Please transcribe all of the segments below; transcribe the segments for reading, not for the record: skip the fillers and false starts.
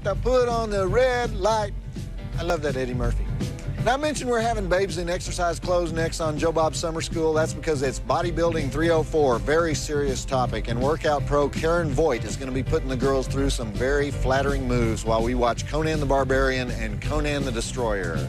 I put on the red light. I love that Eddie Murphy. Now, I mentioned we're having babes in exercise clothes next on Joe Bob Summer School. That's because it's Bodybuilding 304, very serious topic. And workout pro Karen Voight is going to be putting the girls through some very flattering moves while we watch Conan the Barbarian and Conan the Destroyer.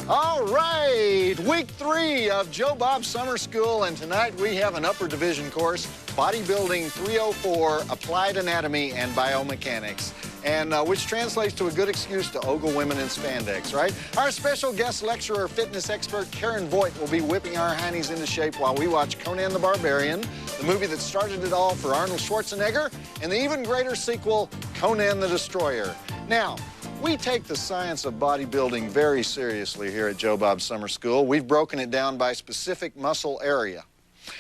All right, week 3 of Joe Bob Summer School, and tonight we have an upper division course, Bodybuilding 304, Applied Anatomy and Biomechanics, and which translates to a good excuse to ogle women in spandex, right? Our special guest lecturer, fitness expert Karen Voight will be whipping our heinies into shape while we watch Conan the Barbarian, the movie that started it all for Arnold Schwarzenegger, and the even greater sequel, Conan the Destroyer. Now, we take the science of bodybuilding very seriously here at Joe Bob Summer School. We've broken it down by specific muscle area.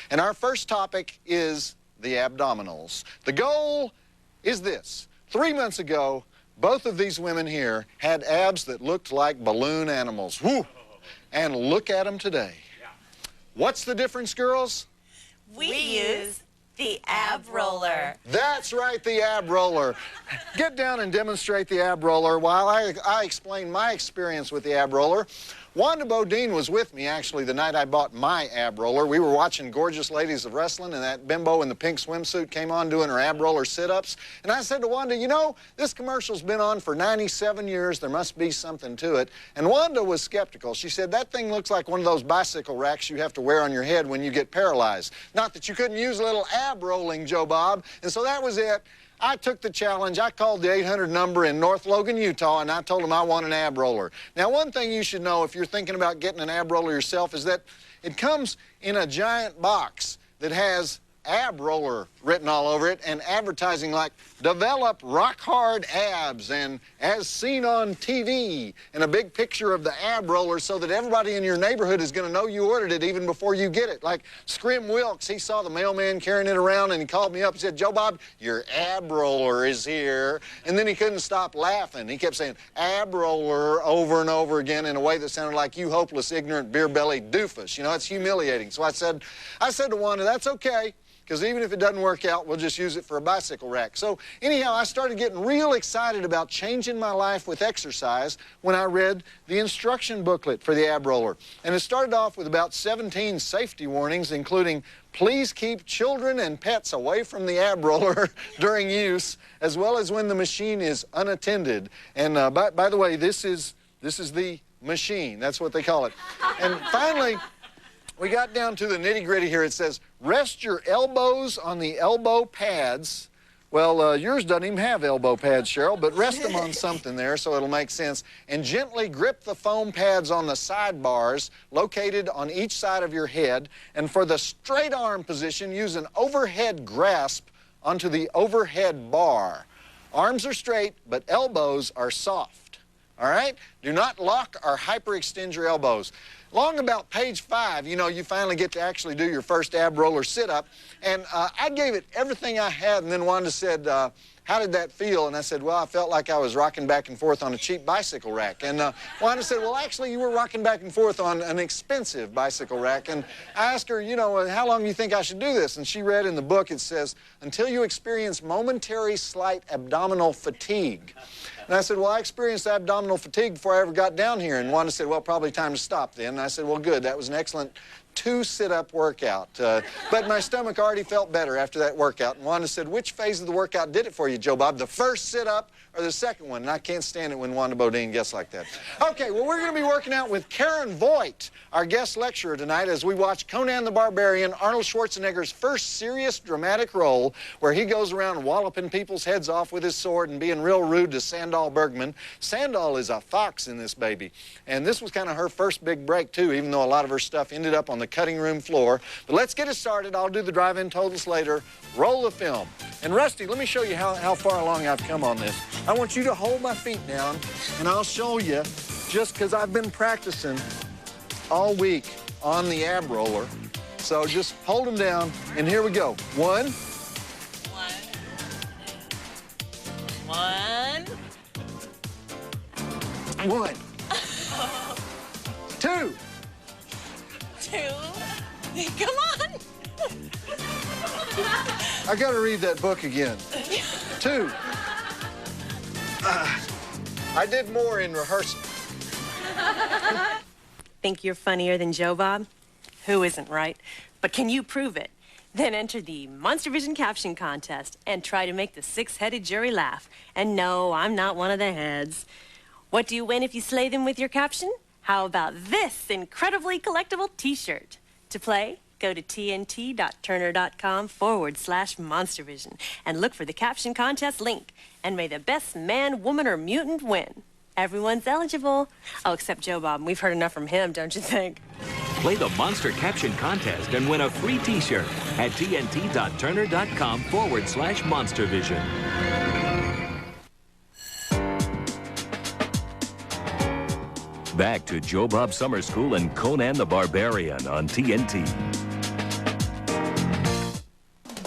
And our first topic is the abdominals. The goal is this. 3 months ago, both of these women here had abs that looked like balloon animals. Woo! And look at them today. What's the difference, girls? We use the ab roller. That's right, the ab roller. Get down and demonstrate the ab roller while I explain my experience with the ab roller. Wanda Bodine was with me, actually, the night I bought my ab roller. We were watching Gorgeous Ladies of Wrestling, and that bimbo in the pink swimsuit came on doing her ab roller sit-ups. And I said to Wanda, you know, this commercial's been on for 97 years. There must be something to it. And Wanda was skeptical. She said, that thing looks like one of those bicycle racks you have to wear on your head when you get paralyzed. Not that you couldn't use a little ab rolling, Joe Bob. And so that was it. I took the challenge. I called the 800 number in North Logan, Utah, and I told them I want an ab roller. Now, one thing you should know if you're thinking about getting an ab roller yourself is that it comes in a giant box that has ab roller written all over it and advertising like develop rock hard abs and as seen on TV and a big picture of the ab roller so that everybody in your neighborhood is going to know you ordered it even before you get it. Like Scrim Wilkes, he saw the mailman carrying it around and he called me up and said, Joe Bob, your ab roller is here. And then he couldn't stop laughing. He kept saying ab roller over and over again in a way that sounded like you hopeless, ignorant, beer-bellied doofus. You know, it's humiliating. So I said to Wanda, that's okay, because even if it doesn't work out, we'll just use it for a bicycle rack. So anyhow, I started getting real excited about changing my life with exercise when I read the instruction booklet for the ab roller. And it started off with about 17 safety warnings, including please keep children and pets away from the ab roller during use, as well as when the machine is unattended. And by the way, this is the machine. That's what they call it. And finally, we got down to the nitty-gritty here. It says, rest your elbows on the elbow pads. Well, yours doesn't even have elbow pads, Cheryl, but rest them on something there so it'll make sense. And gently grip the foam pads on the sidebars located on each side of your head. And for the straight arm position, use an overhead grasp onto the overhead bar. Arms are straight, but elbows are soft. All right? Do not lock or hyperextend your elbows. Along about page 5, you know, you finally get to actually do your first ab roller sit-up. And I gave it everything I had, and then Wanda said, how did that feel? And I said, well, I felt like I was rocking back and forth on a cheap bicycle rack. And Wanda said, well, actually, you were rocking back and forth on an expensive bicycle rack. And I asked her, you know, how long do you think I should do this? And she read in the book, it says, until you experience momentary slight abdominal fatigue. And I said, well, I experienced abdominal fatigue before I ever got down here. And Wanda said, well, probably time to stop then. And I said, well, good. That was an excellent 2 sit-up workout. But my stomach already felt better after that workout. And Wanda said, which phase of the workout did it for you, Joe Bob? The first sit-up or the second one? And I can't stand it when Wanda Bodine gets like that. Okay, well, we're going to be working out with Karen Voight, our guest lecturer tonight, as we watch Conan the Barbarian, Arnold Schwarzenegger's first serious dramatic role, where he goes around walloping people's heads off with his sword and being real rude to Sandal Bergman. Sandal is a fox in this baby. And this was kind of her first big break, too, even though a lot of her stuff ended up on the cutting room floor. But let's get it started. I'll do the drive-in totals later. Roll the film. And Rusty, let me show you how far along I've come on this. I want you to hold my feet down, and I'll show you, just because I've been practicing all week on the ab roller. So just hold them down, and here we go. One. Two. Come on. I gotta read that book again. Two. I did more in rehearsal. Think you're funnier than Joe Bob? Who isn't, right? But can you prove it? Then enter the Monster Vision Caption Contest and try to make the six-headed jury laugh. And no, I'm not one of the heads. What do you win if you slay them with your caption? How about this incredibly collectible t-shirt? To play, go to tnt.turner.com/monstervision and look for the caption contest link. And may the best man, woman, or mutant win. Everyone's eligible. Oh, except Joe Bob. We've heard enough from him, don't you think? Play the Monster Caption Contest and win a free t-shirt at tnt.turner.com/monstervision. Back to Joe Bob Summer School and Conan the Barbarian on TNT.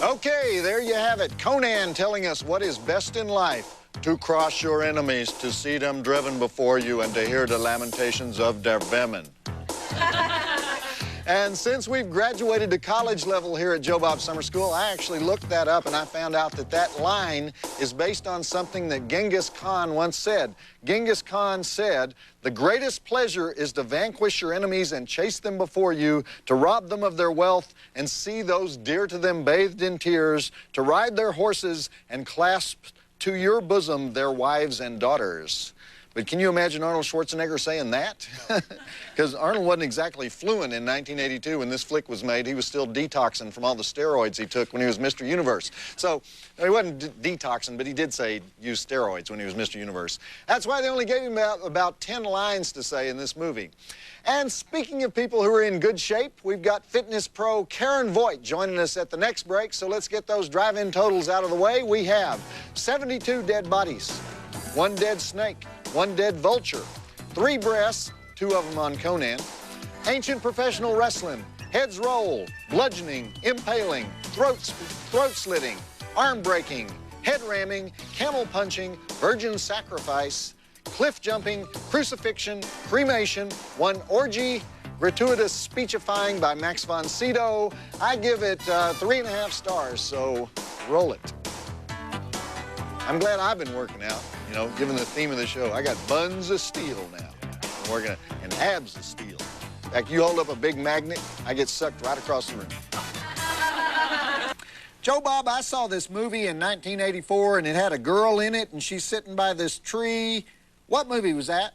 Okay, there you have it. Conan telling us what is best in life. To cross your enemies, to see them driven before you, and to hear the lamentations of their women. And since we've graduated to college level here at Joe Bob Summer School, I actually looked that up, and I found out that that line is based on something that Genghis Khan once said. Genghis Khan said, "The greatest pleasure is to vanquish your enemies and chase them before you, to rob them of their wealth and see those dear to them bathed in tears, to ride their horses and clasp to your bosom their wives and daughters." But can you imagine Arnold Schwarzenegger saying that? Because Arnold wasn't exactly fluent in 1982 when this flick was made. He was still detoxing from all the steroids he took when he was Mr. Universe. So he wasn't detoxing, but he did say use steroids when he was Mr. Universe. That's why they only gave him about 10 lines to say in this movie. And speaking of people who are in good shape, we've got fitness pro Karen Voight joining us at the next break. So let's get those drive-in totals out of the way. We have 72 dead bodies, 1 dead snake, 1 dead vulture, 3 breasts, 2 of them on Conan, ancient professional wrestling, heads roll, bludgeoning, impaling, throat slitting, arm breaking, head ramming, camel punching, virgin sacrifice, cliff jumping, crucifixion, cremation, 1 orgy, gratuitous speechifying by Max von Sydow. I give it 3.5 stars, so roll it. I'm glad I've been working out, you know, given the theme of the show. I got buns of steel now. I'm working and abs of steel. In fact, you hold up a big magnet, I get sucked right across the room. Joe Bob, I saw this movie in 1984, and it had a girl in it, and she's sitting by this tree. What movie was that?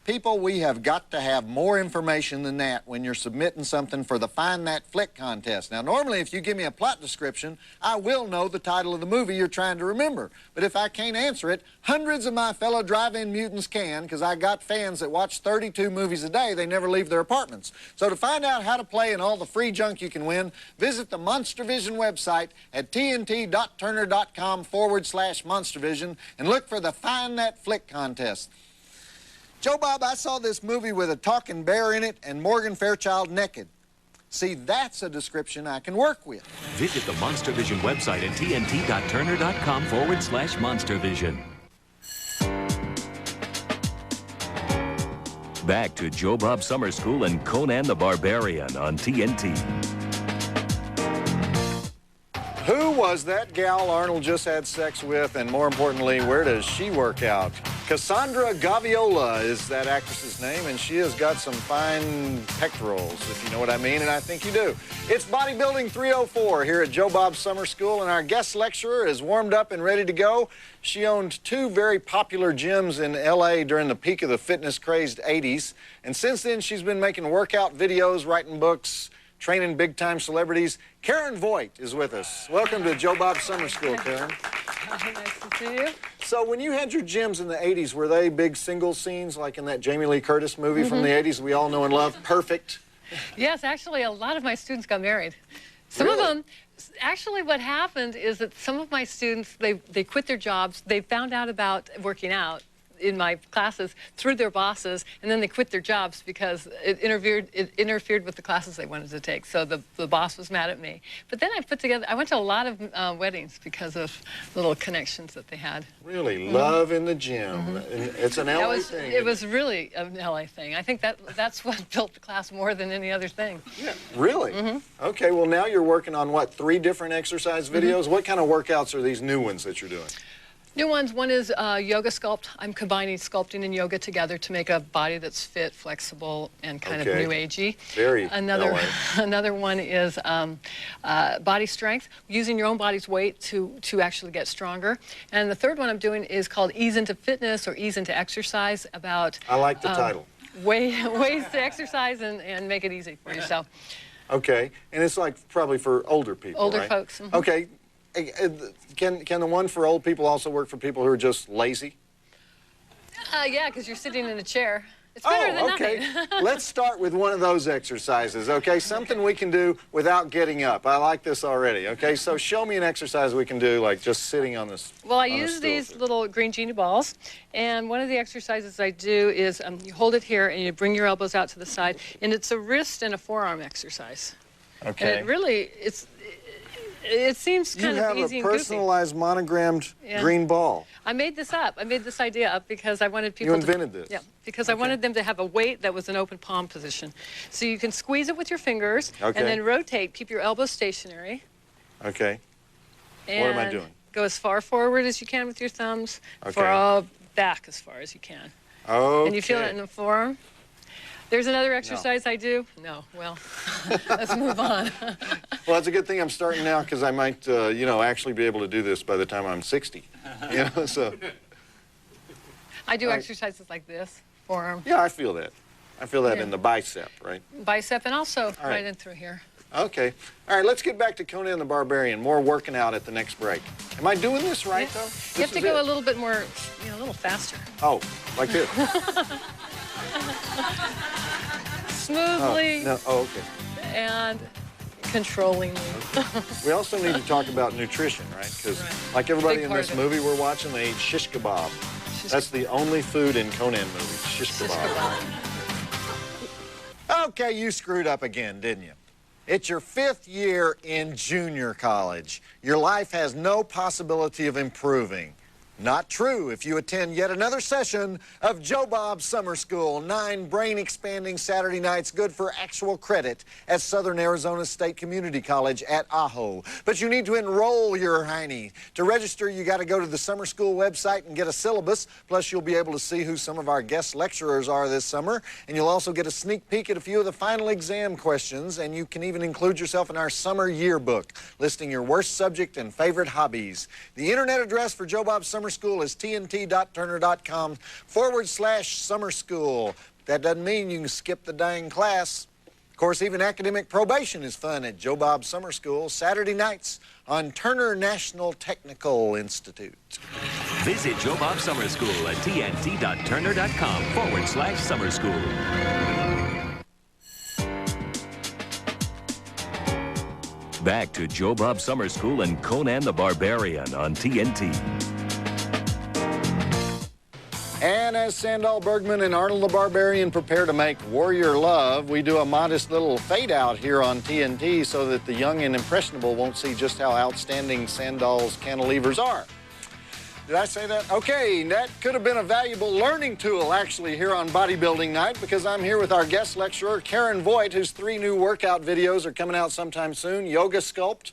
People, we have got to have more information than that when you're submitting something for the Find That Flick contest. Now, normally, if you give me a plot description, I will know the title of the movie you're trying to remember. But if I can't answer it, hundreds of my fellow drive-in mutants can, because I got fans that watch 32 movies a day. They never leave their apartments. So to find out how to play and all the free junk you can win, visit the Monster Vision website at tnt.turner.com/monstervision and look for the Find That Flick contest. Joe Bob, I saw this movie with a talking bear in it and Morgan Fairchild naked. See, that's a description I can work with. Visit the Monster Vision website at tnt.turner.com/monstervision. Back to Joe Bob Summer School and Conan the Barbarian on TNT. Who was that gal Arnold just had sex with, and more importantly, where does she work out? Cassandra Gaviola is that actress's name, and she has got some fine pectorals, if you know what I mean, and I think you do. It's Bodybuilding 304 here at Joe Bob Summer School, and our guest lecturer is warmed up and ready to go. She owned 2 very popular gyms in L.A. during the peak of the fitness-crazed 80s, and since then she's been making workout videos, writing books, training big-time celebrities. Karen Voight is with us. Welcome to Joe Bob Summer School, Karen. Nice to see you. So when you had your gyms in the 80s, were they big single scenes like in that Jamie Lee Curtis movie from the 80s we all know and love, Perfect? Yes, actually, a lot of my students got married. Some of them, actually what happened is that some of my students, they quit their jobs, they found out about working out, in my classes through their bosses, and then they quit their jobs because it interfered with the classes they wanted to take. So the boss was mad at me. But then I went to a lot of weddings because of little connections that they had. Really? Love in the gym. It's an LA thing. It was really an LA thing. I think that's what built the class more than any other thing. Yeah, really? Okay, well now you're working on what, 3 different exercise videos? What kind of workouts are these new ones that you're doing? New ones. One is yoga sculpt. I'm combining sculpting and yoga together to make a body that's fit, flexible, and kind of new agey. Very another LA. Another one is body strength, using your own body's weight to actually get stronger. And the third one I'm doing is called Ease into Fitness or Ease into Exercise, about I like the title. Ways to exercise and make it easy for yourself. Okay, and it's like probably for older people, Older right? folks. Okay, can the one for old people also work for people who are just lazy? Yeah, because you're sitting in a chair. It's better than okay. nothing. Let's start with one of those exercises, okay? Something we can do without getting up. I like this already, okay? So show me an exercise we can do, like just sitting on this. Well, I use these little green genie balls, and one of the exercises I do is you hold it here and you bring your elbows out to the side, and it's a wrist and a forearm exercise. Okay. And it really, it seems kind of easy and You have a personalized monogrammed green ball. I made this up. I made this idea up because I wanted people You invented this? Yeah, because I wanted them to have a weight that was an open palm position. So you can squeeze it with your fingers and then rotate. Keep your elbows stationary. Okay. And what am I doing? Go as far forward as you can with your thumbs, far back as far as you can. Okay. And you feel it in the forearm? There's another exercise I do. No, well, let's move on. Well, it's a good thing I'm starting now because I might, you know, actually be able to do this by the time I'm 60. You know, so. I do exercises like this, forearm. Yeah, I feel that. I feel that in the bicep, right? Bicep, and also right in through here. Okay. All right, let's get back to Conan the Barbarian. More working out at the next break. Am I doing this right, though? You have to go a little bit more, a little faster. Oh, like this? Smoothly. No. Oh, okay. And controllingly. We also need to talk about nutrition, right? Because like everybody in this movie we're watching, they eat shish kebab. That's the only food in Conan movies, shish kebab. Okay, you screwed up again, didn't you? It's your 5th year in junior college. Your life has no possibility of improving. Not true if you attend yet another session of Joe Bob's Summer School. 9 brain-expanding Saturday nights good for actual credit at Southern Arizona State Community College at Ajo. But you need to enroll your hiney. To register, you got to go to the Summer School website and get a syllabus. Plus, you'll be able to see who some of our guest lecturers are this summer. And you'll also get a sneak peek at a few of the final exam questions. And you can even include yourself in our summer yearbook, listing your worst subject and favorite hobbies. The internet address for Joe Bob's Summer School is tnt.turner.com/summer school. That doesn't mean you can skip the dang class. Of course, even academic probation is fun at Joe Bob's Summer School, Saturday nights on Turner National Technical Institute. Visit Joe Bob Summer School at tnt.turner.com/summer school. Back to Joe Bob Summer School and Conan the Barbarian on TNT. And as Sandahl Bergman and Arnold the Barbarian prepare to make Warrior Love, we do a modest little fade out here on TNT so that the young and impressionable won't see just how outstanding Sandahl's cantilevers are. Did I say that? Okay, that could have been a valuable learning tool, actually, here on Bodybuilding Night, because I'm here with our guest lecturer, Karen Voight, whose 3 new workout videos are coming out sometime soon: Yoga Sculpt,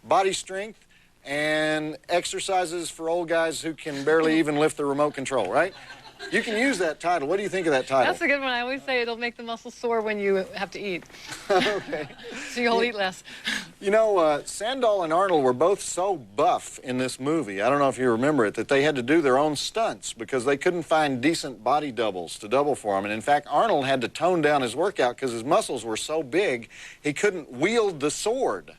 Body Strength, and exercises for old guys who can barely even lift the remote control, right? You can use that title. What do you think of that title? That's a good one. I always say it'll make the muscles sore when you have to eat. Okay. So you'll eat less. You know, Sandahl and Arnold were both so buff in this movie, I don't know if you remember it, that they had to do their own stunts because they couldn't find decent body doubles to double for them. And in fact, Arnold had to tone down his workout because his muscles were so big, he couldn't wield the sword.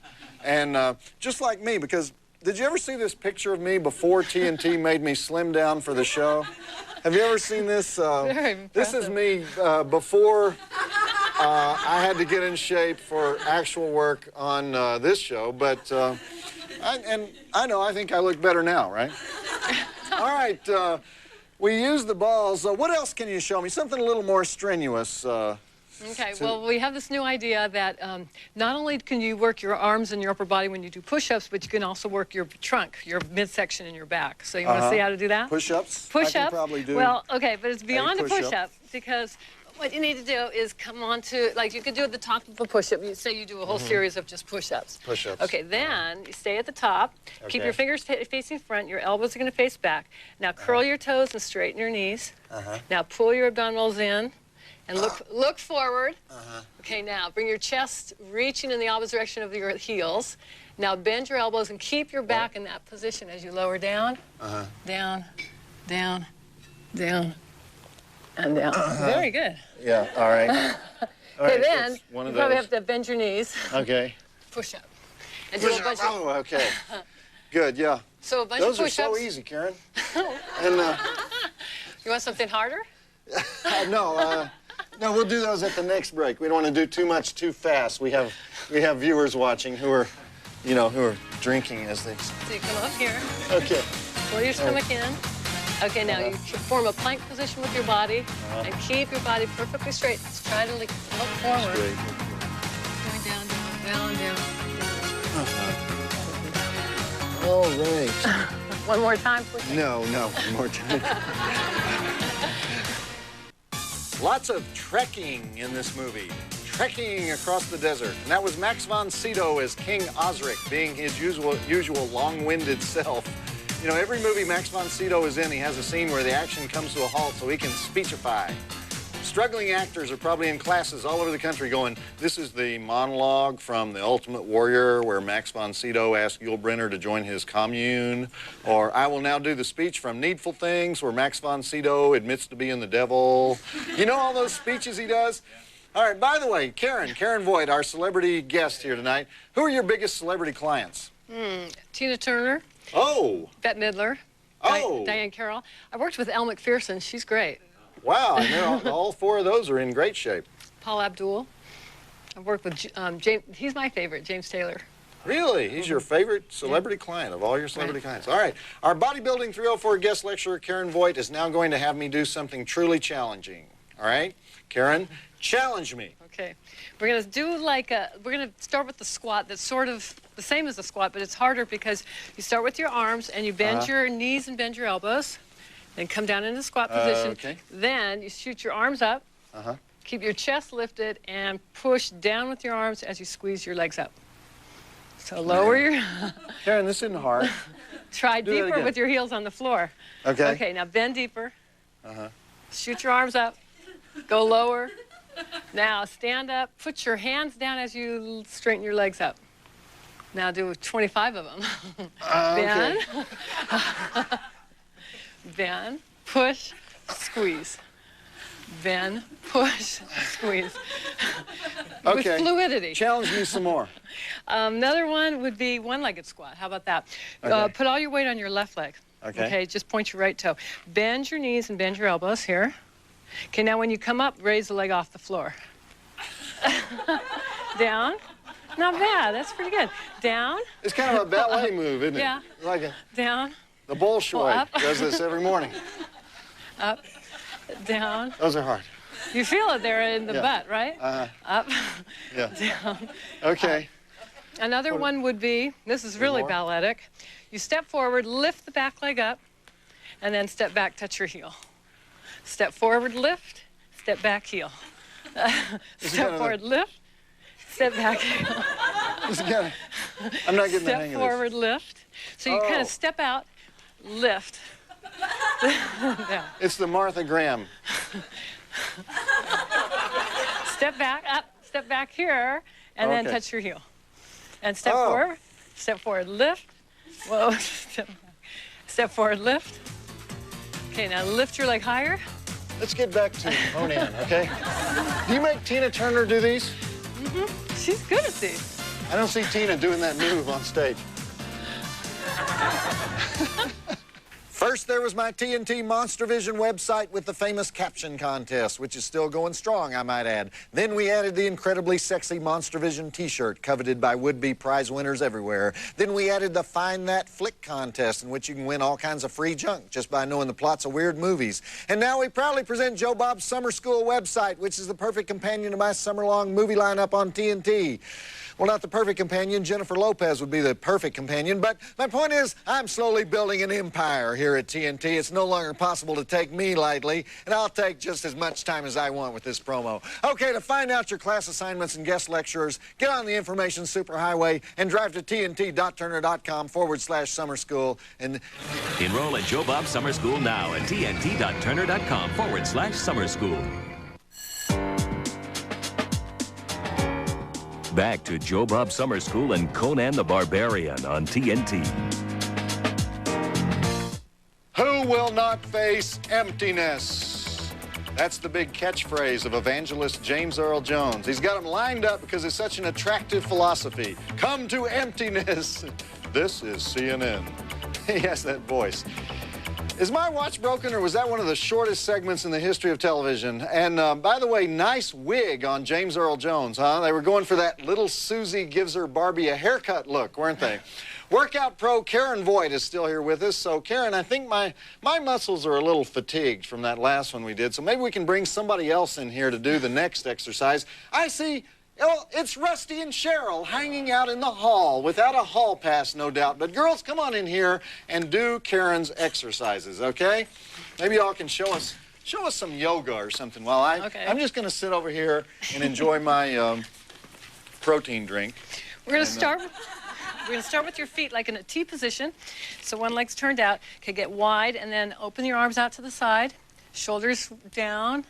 And just like me, because did you ever see this picture of me before TNT made me slim down for the show? Have you ever seen this? Very impressive. This is me before I had to get in shape for actual work on this show, but I think I look better now, right? All right, We use the balls. What else can you show me? Something a little more strenuous. Okay, well, we have this new idea that not only can you work your arms and your upper body when you do push-ups, but you can also work your trunk, your midsection and your back. So you want to see how to do that? Push-ups? Push-ups. I can probably do. Well, okay, but it's beyond a push-up. push-up because what you need to do is come on to, like you could do at the top of a push-up. You say you do a whole series of just push-ups. Push-ups. Okay, then you stay at the top. Keep Okay. your fingers facing front. Your elbows are going to face back. Now curl your toes and straighten your knees. Now pull your abdominals in. And look forward. Okay, now bring your chest reaching in the opposite direction of your heels. Now bend your elbows and keep your back in that position as you lower down. Down, down, down, and down. Very good. Yeah, all right. Okay, then it's one you of probably those. have to bend your knees. Okay. Push up. And do a bunch of, Oh, okay. Good, yeah. so a bunch Those of are push-ups. so easy, Karen. And You want something harder? no, we'll do those at the next break. We don't want to do too much too fast. We have viewers watching who are, who are drinking as they. So you come up here. Okay. Pull your stomach in. Okay, now you form a plank position with your body and keep your body perfectly straight. Let's try to look forward. Great. Going down, down, down, down. All right. One more time, please. No, one more time. Lots of trekking in this movie. Trekking across the desert. And that was Max von Sydow as King Osric, being his usual long-winded self. You know, every movie Max von Sydow is in, he has a scene where the action comes to a halt so he can speechify. Struggling actors are probably in classes all over the country going, this is the monologue from The Ultimate Warrior where Max von Sydow asked Yul Brynner to join his commune. Or I will now do the speech from Needful Things where Max von Sydow admits to being the devil. You know all those speeches he does? All right, by the way, Karen Voight, our celebrity guest here tonight, who are your biggest celebrity clients? Tina Turner. Oh. Bette Midler. Oh. Diane Carroll. I worked with Elle McPherson. She's great. Wow, and all four of those are in great shape. Paul Abdul. I've worked with James. He's my favorite, James Taylor. Really? He's your favorite celebrity client of all your celebrity clients. All right. Our Bodybuilding 304 guest lecturer, Karen Voight, is now going to have me do something truly challenging. All right? Karen, challenge me. Okay. We're going to do we're going to start with the squat that's sort of the same as the squat, but it's harder because you start with your arms and you bend your knees and bend your elbows. Then come down into the squat position. Okay. Then you shoot your arms up. Keep your chest lifted and push down with your arms as you squeeze your legs up. So lower your... Karen, this isn't hard. Try Do that deeper again. with your heels on the floor. Okay. Okay, now bend deeper. Shoot your arms up. Go lower. Now stand up. Put your hands down as you straighten your legs up. Now do 25 of them. Bend. Bend, push, squeeze. Bend, push, squeeze. Okay. With fluidity. Challenge me some more. Another one would be one-legged squat. How about that? Okay. Put all your weight on your left leg. Okay. Okay, just point your right toe. Bend your knees and bend your elbows here. Okay, now when you come up, raise the leg off the floor. Down. Not bad. That's pretty good. Down. It's kind of a ballet move, isn't it? Yeah. Like Down. the Bolshoi Up. does this every morning. Up. Down. Those are hard. You feel it there in the butt, right? Up. Yeah. Down. Okay. Another one would be, this is really more? balletic. You step forward, lift the back leg up, and then step back, touch your heel. Step forward, lift, step back, heel. Step forward, lift, step back, heel. I'm not getting the Step hang of forward, lift. So you kind of step out, lift. Down. this. It's the Martha Graham. Step back, up, step back here, and then Okay. touch your heel. And step forward, lift. Whoa, step forward, lift. Okay, now lift your leg higher. Let's get back to Conan, okay? Do you make Tina Turner do these? She's good at these. I don't see Tina doing that move on stage. First, there was my TNT Monster Vision website with the famous caption contest, which is still going strong, I might add. Then we added the incredibly sexy Monster Vision t-shirt, coveted by would-be prize winners everywhere. Then we added the Find That Flick contest, in which you can win all kinds of free junk just by knowing the plots of weird movies. And now we proudly present Joe Bob's Summer School website, which is the perfect companion to my summer-long movie lineup on TNT. Well, not the perfect companion. Jennifer Lopez would be the perfect companion. But my point is, I'm slowly building an empire here at TNT. It's no longer possible to take me lightly, and I'll take just as much time as I want with this promo. Okay, to find out your class assignments and guest lecturers, get on the information superhighway and drive to tnt.turner.com/summer school and Enroll at Joe Bob Summer School now at tnt.turner.com/summer school. Back to Joe Bob Summer School and Conan the Barbarian on TNT. Who will not face emptiness? That's the big catchphrase of evangelist James Earl Jones. He's got them lined up because it's such an attractive philosophy. Come to emptiness. This is CNN. He has that voice. Is my watch broken, or was that one of the shortest segments in the history of television? And by the way, nice wig on James Earl Jones, huh? They were going for that little Susie gives her Barbie a haircut look, weren't they? Workout pro Karen Voight is still here with us. So, Karen, I think my muscles are a little fatigued from that last one we did, so maybe we can bring somebody else in here to do the next exercise. I see... Oh, it's Rusty and Cheryl hanging out in the hall without a hall pass, no doubt. But girls, come on in here and do Karen's exercises, okay? Maybe y'all can show us some yoga or something while I'm just going to sit over here and enjoy my protein drink. We're going to start with your feet like in a T position. So one leg's turned out. Okay, get wide and then open your arms out to the side. Shoulders down.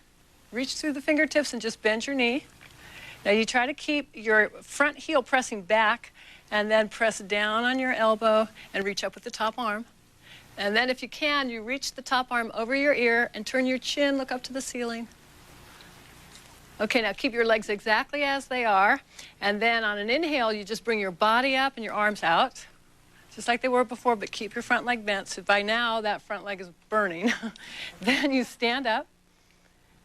Reach through the fingertips and just bend your knee. Now you try to keep your front heel pressing back and then press down on your elbow and reach up with the top arm. And then if you can, you reach the top arm over your ear and turn your chin, look up to the ceiling. Okay, now keep your legs exactly as they are. And then on an inhale, you just bring your body up and your arms out, just like they were before, but keep your front leg bent. So by now, that front leg is burning. Then you stand up.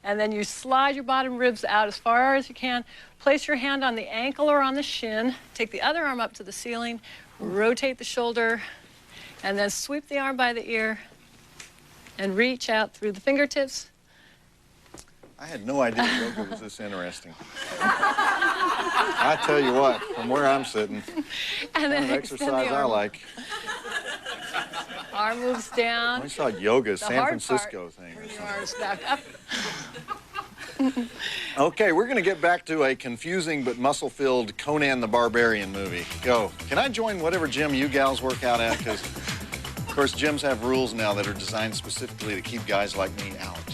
And then you slide your bottom ribs out as far as you can. Place your hand on the ankle or on the shin. Take the other arm up to the ceiling. Rotate the shoulder. And then sweep the arm by the ear. And reach out through the fingertips. I had no idea yoga was this interesting. I tell you what, from where I'm sitting, and then kind of exercise I like. Arm moves down. I saw yoga, San Francisco thing. Bring your arms back up. Okay, we're going to get back to a confusing but muscle-filled Conan the Barbarian movie. Go. Can I join whatever gym you gals work out at? Because, of course, gyms have rules now that are designed specifically to keep guys like me out.